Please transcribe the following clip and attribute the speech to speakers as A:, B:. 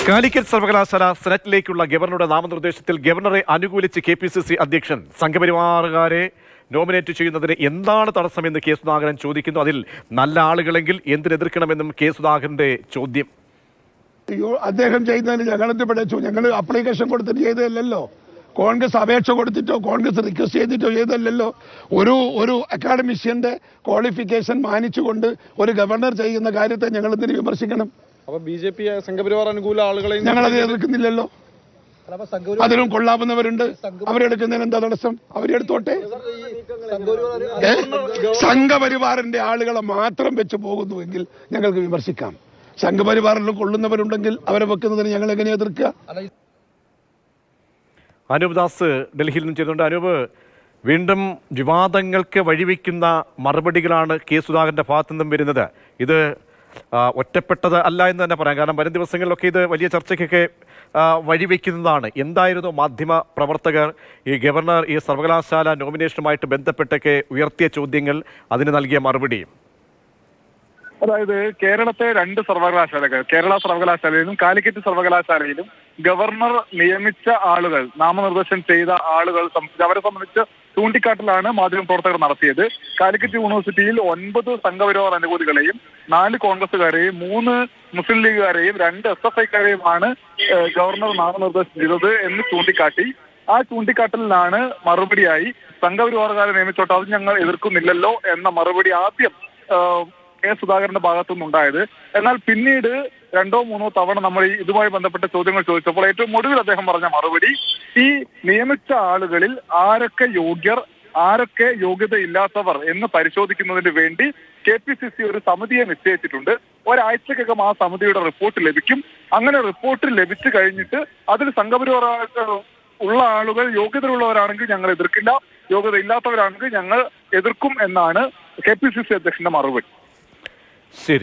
A: കാലിക്കറ്റ് സർവകലാശാല സെനറ്റിലേക്കുള്ള ഗവർണറുടെ നാമനിർദ്ദേശത്തിൽ ഗവർണറെ അനുകൂലിച്ച് KPCC അധ്യക്ഷൻ സംഘപരിവാറുകാരെ നോമിനേറ്റ് ചെയ്യുന്നതിന് എന്താണ് തടസ്സമെന്ന് കെ സുധാകരൻ ചോദിക്കുന്നു. അതിൽ നല്ല ആളുകളെങ്കിൽ എന്തിനെതിർക്കണമെന്നും കെ സുധാകരന്റെ ചോദ്യം.
B: അദ്ദേഹം ചെയ്യുന്നതിന് ഞങ്ങളെന്ത് പഠിച്ചു? ഞങ്ങൾ അപ്ലിക്കേഷൻ കൊടുത്തിട്ട് ചെയ്തതല്ലോ. കോൺഗ്രസ് അപേക്ഷ കൊടുത്തിട്ടോ കോൺഗ്രസ് റിക്വസ്റ്റ് ചെയ്തിട്ടോ ചെയ്തല്ലോ. ഒരു അക്കാഡമിഷ്യന്റെ ക്വാളിഫിക്കേഷൻ മാനിച്ചുകൊണ്ട് ഒരു ഗവർണർ ചെയ്യുന്ന കാര്യത്തെ ഞങ്ങൾ എന്തിനു വിമർശിക്കണം?
C: അപ്പൊ BJP സംഘപരിവാർ അനുകൂല ആളുകളെ
B: ഞങ്ങളത് എതിർക്കുന്നില്ലല്ലോ. അതിലും കൊള്ളാവുന്നവരുണ്ട്. അവരെടുക്കുന്നതിന് എന്താ തടസ്സം? അവരെടുത്തോട്ടെ. സംഘപരിവാറിന്റെ ആളുകളെ മാത്രം വെച്ച് പോകുന്നുവെങ്കിൽ ഞങ്ങൾക്ക് വിമർശിക്കാം. സംഘപരിവാറിലും കൊള്ളുന്നവരുണ്ടെങ്കിൽ അവരെ വെക്കുന്നതിന് ഞങ്ങൾ എങ്ങനെ എതിർക്കുക?
A: അനൂപ് ദാസ് ഡൽഹിയിൽ നിന്ന് ചെയ്തുകൊണ്ട്, അനൂപ്, വീണ്ടും വിവാദങ്ങൾക്ക് വഴിവെക്കുന്ന മറുപടികളാണ് കെ സുധാകരന്റെ ഭാഗത്തു നിന്നും വരുന്നത്. ഇത് ഒറ്റപ്പെട്ടത് അല്ല എന്ന് തന്നെ പറയാം. കാരണം വരും ദിവസങ്ങളിലൊക്കെ ഇത് വലിയ ചർച്ചയ്ക്കൊക്കെ വഴിവെക്കുന്നതാണ്. എന്തായിരുന്നു മാധ്യമ പ്രവർത്തകർ ഈ ഗവർണർ ഈ സർവകലാശാല നോമിനേഷനുമായിട്ട് ബന്ധപ്പെട്ടൊക്കെ ഉയർത്തിയ ചോദ്യങ്ങൾ, അതിന് നൽകിയ മറുപടിയും?
D: അതായത് കേരളത്തെ രണ്ട് സർവകലാശാലകൾ, കേരള സർവകലാശാലയിലും കാലിക്കറ്റ് സർവകലാശാലയിലും ഗവർണർ നിയമിച്ച ആളുകൾ, നാമനിർദ്ദേശം ചെയ്ത ആളുകൾ അവരെ സംബന്ധിച്ച് ചൂണ്ടിക്കാട്ടലാണ് മാധ്യമപ്രവർത്തകർ നടത്തിയത്. കാലിക്കറ്റ് യൂണിവേഴ്സിറ്റിയിൽ 9 സംഘപരിവാർ അനുകൂലികളെയും 4 കോൺഗ്രസുകാരെയും 3 മുസ്ലിം ലീഗുകാരെയും 2 SFIക്കാരെയുമാണ് ഗവർണർ നാമനിർദ്ദേശം ചെയ്തത് എന്ന് ചൂണ്ടിക്കാട്ടി. ആ ചൂണ്ടിക്കാട്ടലിനാണ് മറുപടിയായി സംഘപരിവാറുകാരെ നിയമിച്ചോട്ടെ, അത് ഞങ്ങൾ എതിർക്കുന്നില്ലല്ലോ എന്ന മറുപടി ആദ്യം കെ സുധാകരന്റെ ഭാഗത്തുനിന്നുണ്ടായത്. എന്നാൽ പിന്നീട് 2-3 തവണ നമ്മൾ ഇതുമായി ബന്ധപ്പെട്ട ചോദ്യങ്ങൾ ചോദിച്ചപ്പോൾ ഏറ്റവും ഒടുവിൽ അദ്ദേഹം പറഞ്ഞ മറുപടി, ഈ നിയമിച്ച ആളുകളിൽ ആരൊക്കെ യോഗ്യർ, ആരൊക്കെ യോഗ്യതയില്ലാത്തവർ എന്ന് പരിശോധിക്കുന്നതിന് വേണ്ടി KPCC ഒരു സമിതിയെ നിശ്ചയിച്ചിട്ടുണ്ട്. ഒരാഴ്ചക്കകം ആ സമിതിയുടെ റിപ്പോർട്ട് ലഭിക്കും. അങ്ങനെ റിപ്പോർട്ട് ലഭിച്ചു കഴിഞ്ഞിട്ട് അതിൽ സംഘപരിവാർ ഉള്ള ആളുകൾ യോഗ്യതയുള്ളവരാണെങ്കിൽ ഞങ്ങൾ എതിർക്കില്ല, യോഗ്യത ഇല്ലാത്തവരാണെങ്കിൽ ഞങ്ങൾ എതിർക്കും എന്നാണ് KPCC അധ്യക്ഷന്റെ മറുപടി.
A: ശരി.